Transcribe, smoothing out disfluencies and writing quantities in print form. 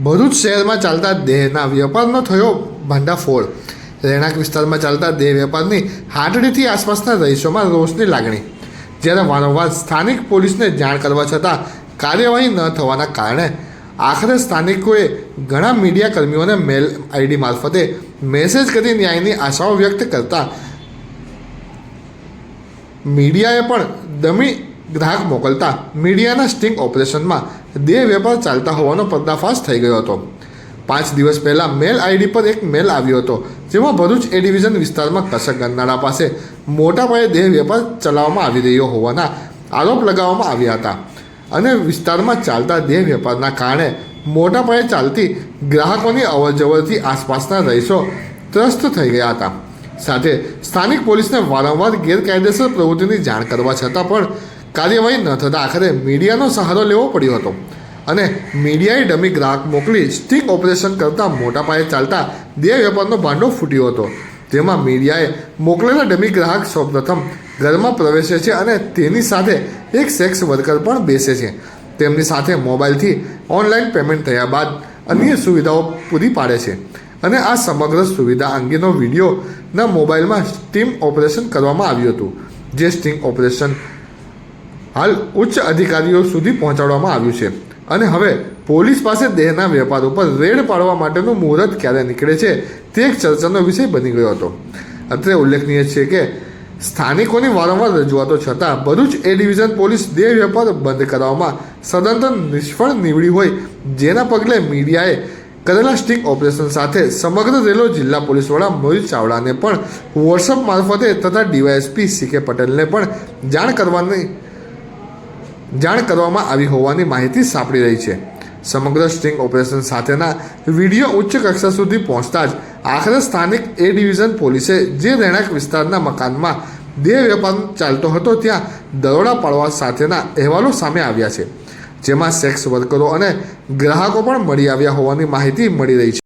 ભરૂચ શહેરમાં ચાલતા દેહના વેપારનો થયો ભાંડાફોડ। રહેણાંક વિસ્તારમાં ચાલતા દેહ વેપારની હાટડીથી આસપાસના રહીશોમાં રોષની લાગણી, જ્યારે વારંવાર સ્થાનિક પોલીસને જાણ કરવા છતાં કાર્યવાહી ન થવાના કારણે આખરે સ્થાનિકોએ ઘણા મીડિયા કર્મીઓને મેલ આઈડી મારફતે મેસેજ કરી ન્યાયની આશાઓ વ્યક્ત કરતા મીડિયાએ પણ ડમી ગ્રાહક મોકલતા મીડિયાના સ્ટિંગ ઓપરેશનમાં દેહ વેપાર ચાલતા હોવાનો પર્દાફાશ થઈ ગયો હતો। 5 દિવસ પહેલાં મેલ આઈડી પર એક મેલ આવ્યો હતો, જેમાં ભરૂચ એ ડિવિઝન વિસ્તારમાં કસક ગન્નાળા પાસે મોટા પાયે દેહ વેપાર ચલાવવામાં આવી રહ્યો હોવાના આરોપ લગાવવામાં આવ્યા હતા અને વિસ્તારમાં ચાલતા દેહ વેપારના કારણે મોટા પાયે ચાલતી ગ્રાહકોની અવરજવરથી આસપાસના રહીશો ત્રસ્ત થઈ ગયા હતા। સાથે સ્થાનિક પોલીસને વારંવાર ગેરકાયદેસર પ્રવૃત્તિની જાણ કરવા છતાં પણ કાર્યવાહી ન થતાં આખરે મીડિયાનો સહારો લેવો પડ્યો હતો અને મીડિયાએ ડમી ગ્રાહક મોકલી સ્ટિંગ ઓપરેશન કરતાં મોટા પાયે ચાલતા દેહ વેપારનો ભાંડો ફૂટ્યો હતો, જેમાં મીડિયાએ મોકલેલા ડમી ગ્રાહક સૌપ્રથમ ઘરમાં પ્રવેશે છે અને તેની સાથે એક સેક્સ વર્કર પણ બેસે છે। તેમની સાથે મોબાઈલથી ઓનલાઈન પેમેન્ટ થયા બાદ અન્ય સુવિધાઓ પૂરી પાડે છે અને આ સમગ્ર સુવિધા અંગેનો વિડીયોના મોબાઈલમાં સ્ટિંગ ઓપરેશન કરવામાં આવ્યું હતું, જે સ્ટિંગ ઓપરેશન હાલ ઉચ્ચ અધિકારીઓ સુધી પહોંચાડવામાં આવ્યું છે અને હવે પોલીસ પાસે દેહના વેપાર ઉપર રેડ પાડવા માટેનું મુહૂર્ત ક્યારે નીકળે છે તે એક ચર્ચાનો વિષય બની ગયો હતો। અત્રે ઉલ્લેખનીય છે કે સ્થાનિકોની વારંવાર રજૂઆતો છતાં ભરૂચ એ ડિવિઝન પોલીસ દેહ વેપાર બંધ કરવામાં સદંતર નિષ્ફળ નીવડી હોય, જેના પગલે મીડિયાએ કરેલા સ્ટિંગ ઓપરેશન સાથે સમગ્ર રેલો જિલ્લા પોલીસ વડા મોહિત ચાવડાને પણ વોટ્સઅપ મારફતે તથા ડીવાયએસપી CK પટેલને પણ જાણ કરવામાં આવી હોવાની માહિતી સાંપડી રહી છે। સમગ્ર સ્ટિંગ ઓપરેશન સાથેના વિડીયો ઉચ્ચ કક્ષા સુધી પહોંચતા જ આખરે સ્થાનિક એ ડિવિઝન પોલીસે જે રહેણાંક વિસ્તારના મકાનમાં દેહ વેપાર ચાલતો હતો ત્યાં દરોડા પાડવા સાથેના અહેવાલો સામે આવ્યા છે, જેમાં સેક્સ વર્કરો અને ગ્રાહકો પણ મળી આવ્યા હોવાની માહિતી મળી રહી